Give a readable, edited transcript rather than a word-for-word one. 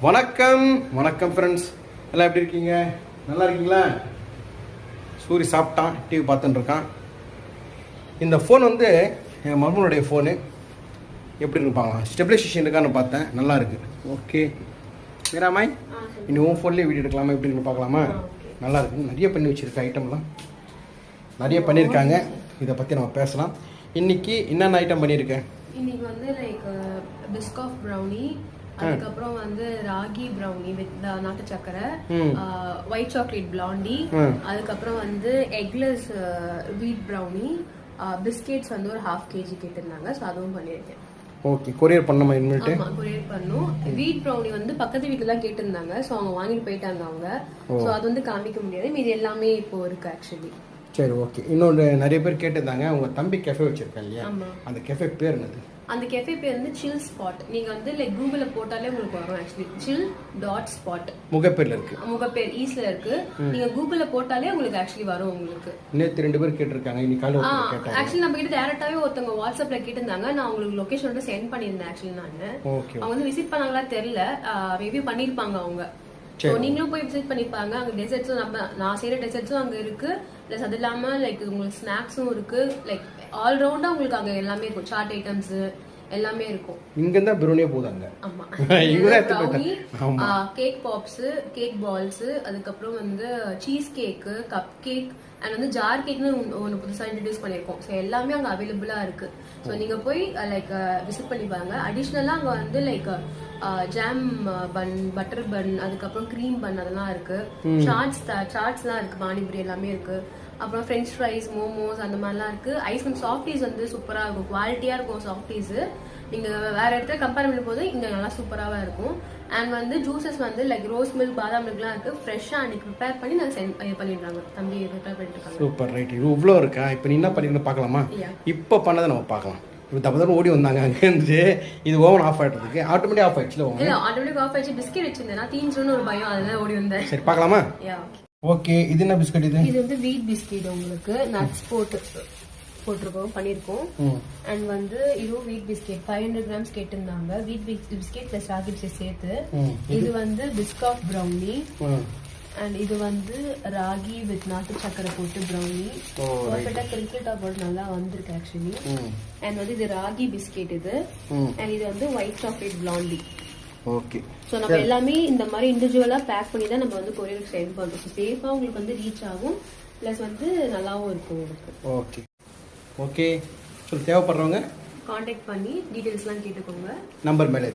வணக்கம் வணக்கம் ஃப்ரெண்ட்ஸ், எல்லாம் எப்படி இருக்கீங்க? நல்லா இருக்கீங்களா? சூரி சாப்பிட்டான், டிவி பார்த்துட்டு இருக்கான். இந்த ஃபோன் வந்து என் மருமனுடைய ஃபோனு. எப்படி இருப்பாங்களா, ஸ்டெபிலைசேஷன் இருக்கான்னு பார்த்தேன், நல்லா இருக்குது. ஓகே மீராமாய், இனி உன் ஃபோன்லேயே வீடியோ எடுக்கலாமா, எப்படி இருக்குன்னு பார்க்கலாமா? நல்லா இருக்குது, நிறைய பண்ணி வச்சுருக்க ஐட்டம்லாம் நிறைய பண்ணியிருக்காங்க. இதை பற்றி நம்ம பேசலாம். இன்றைக்கி என்னென்ன ஐட்டம் பண்ணியிருக்கேன்? இன்னைக்கு வந்து லைக் பிஸ்காஃப் ப்ரௌனி, அதுக்கப்புறம் வந்து ராகி ப்ரௌனி வித் நாட்டு சக்கரை, ஒயிட் சாக்லேட் பிளாண்டி, அதுக்கப்புறம் வந்து எக்லெஸ் வீட் ப்ரௌனி, பிஸ்கெட்ஸ் வந்து ஒரு 1/2 kg கேட்டிருந்தாங்க. ஸோ அதுவும் பண்ணியிருக்கேன். ஓகே, கொரியர் பண்ணமா இனிமேட்டு? ஆமா, கொரியர் பண்ணோம். வீட் ப்ரௌனி வந்து பக்கத்து வீட்டுல தான் கேட்டிருந்தாங்க. ஸோ அவங்க வாங்கிட்டு போயிட்டாங்க அவங்க. ஸோ அது வந்து காமிக்க முடியாது, மீது எல்லாமே இப்போ இருக்கு ஆக்சுவலி. சரி, ஓகே. இன்னொன்று நிறைய பேர் கேட்டிருந்தாங்க, உங்க தம்பி கெஃபே வச்சிருக்கேன் இல்லையா, அந்த கெஃபே பேர் என்னது? அந்த கெஃபே பேர் வந்து சில் ஸ்பாட். நீங்க வந்து லைக் கூகுள்ல போட்டாலே உங்களுக்கு வரும். ஆக்சுவலி chill.spot முகப்பேர்ல இருக்கு. முகப்பேர் ஈஸ்ட்ல இருக்கு. நீங்க கூகுள்ல போட்டாலே உங்களுக்கு ஆக்சுவலி வரும் உங்களுக்கு. நேத்து 2 பேர் கேட்டிருக்காங்க, இன்னைக்கு காலையில ஒருத்தர் கேட்டாங்க. ஆக்சுவலி நம்ம கிட்ட டைரக்டாவே ஒருத்தங்க வாட்ஸ்அப்ல கேட்டிருந்தாங்க. நான் உங்களுக்கு லொகேஷன் வந்து சென்ட் பண்ணிருந்தேன். ஆக்சுவலி அவங்க வந்து விசிட் பண்ணாங்களா தெரியல, மேபி பண்ணிருப்பாங்க அவங்க. ஸோ நீங்களும் போய் விசிட் பண்ணிப்பாங்க. அங்கே டெசர்ட்ஸும் நான் செய்யற டெசர்ட்ஸும் அங்கே இருக்கு. ப்ளஸ் அது இல்லாம லைக் உங்களுக்கு ஸ்நாக்ஸும் இருக்கு. லைக் ஆல்ரவுண்டா உங்களுக்கு அங்கே எல்லாமே இருக்கும். சாட் ஐட்டம்ஸ் எல்லாமே இருக்கும். இங்க இருந்தா பிரியாணியே போதாங்க. ஆமா, brownie, cake pops, cake balls, அதுக்கப்புறம் வந்து cheesecake, cupcake and வந்து ஜார் கேக்னு ஒன்று புதுசா இன்ட்ரடியூஸ் பண்ணிருக்கோம். ஸோ எல்லாமே அங்கே அவைலபிளா இருக்கு. ஸோ நீங்க போய் லைக் விசிட் பண்ணி பாருங்க. அடிஷ்னலா அங்கே வந்து லைக் ஜாம் பன், பட்டர் பன், அதுக்கப்புறம் க்ரீம் பன் அதெல்லாம் இருக்கு. சாட்ஸ்லாம் இருக்கு, பானிபூரி எல்லாமே இருக்கு. அப்புறம் ஃப்ரெஞ்ச் ஃப்ரைஸ், மோமோஸ் அந்த மாதிரிலாம் இருக்கு. ஐஸ்கிரீம் சாஃப்டீஸ் வந்து சூப்பரா இருக்கும், குவாலிட்டியா இருக்கும் சாஃப்டீஸ். நீங்க வேற இடத்துல கம்பேர் பண்ணும் போது இங்க நல்லா சூப்பராவா இருக்கும். அண்ட் வந்து ஜூசஸ் வந்து லைக் ரோஸ் மில்க், பாதாம் மில்க்லாம் இருக்கு. ஃப்ரெஷ்ஷா அன்னைக்கு ப்ரிப்பேர் பண்ணி நான் பண்ணிடுறாங்க. தம்பி ப்ரிப்பேர் பண்ணிட்டு இருக்காங்க. Super, right. இது இவ்வளோ இருக்கா? இப்போ நீ என்ன பண்ணிக்கணும் பார்க்கலாமா? இப்போ பண்ணதை நம்ம பார்க்கலாம். இப்போ தப்பதான் ஓடி வந்தாங்க அங்கேருந்து. இது ஓவன் ஆஃப் ஆகிட்டதுக்கு ஆட்டோமேட்டிக் ஆஃப் ஆயிடுச்சு. இல்லை, ஆட்டோமேட்டிக் ஆஃப் ஆயிடுச்சு. பிஸ்கெட் வச்சிருந்தேன், தீஞ்சுன்னு ஒரு பயம், அதனால ஓடி வந்தேன். சரி, பார்க்கலாமா? ஓகே. இது என்ன பிஸ்கட்? இது வந்து வீட் பிஸ்கெட். உங்களுக்கு நட்ஸ் போட்டிருக்கோம், பண்ணிருக்கோம். அண்ட் வந்து இதுவும் வீட் பிஸ்கெட் 500 grams கேட்டிருந்தாங்க. வீட் பிஸ்கெட் பிளஸ் ராகி பிஸ்கெட் சேர்த்து. இது வந்து பிஸ்காஃப் ப்ரௌனி. அண்ட் இது வந்து ராகி வித் நாட்டு சக்கரை போட்டு ப்ரௌனி. பர்ஃபெக்ட்டா கிரிக்கெட்டா போட்டு நல்லா வந்திருக்கு ஆக்சுவலி. அண்ட் வந்து இது ராகி பிஸ்கெட் இது. அண்ட் இது வந்து white chocolate blondie. Okay. So நம்ம எல்லாமே இந்த மாதிரி இண்டிவிஜுவலா பேக் பண்ணி தான் நம்ம வந்து கொரியருக்கு சென்ட் பண்றோம். சேஃபா உங்களுக்கு வந்து ரீச் ஆகும், பிளஸ் வந்து நல்லாவும் இருக்கும் உங்களுக்கு. Okay okay. ஸோ தேவைப்படுறவங்க காண்டாக்ட் பண்ணி டீடைல்ஸ்லாம் கேட்டுக்கோங்க. நம்பர் மேலே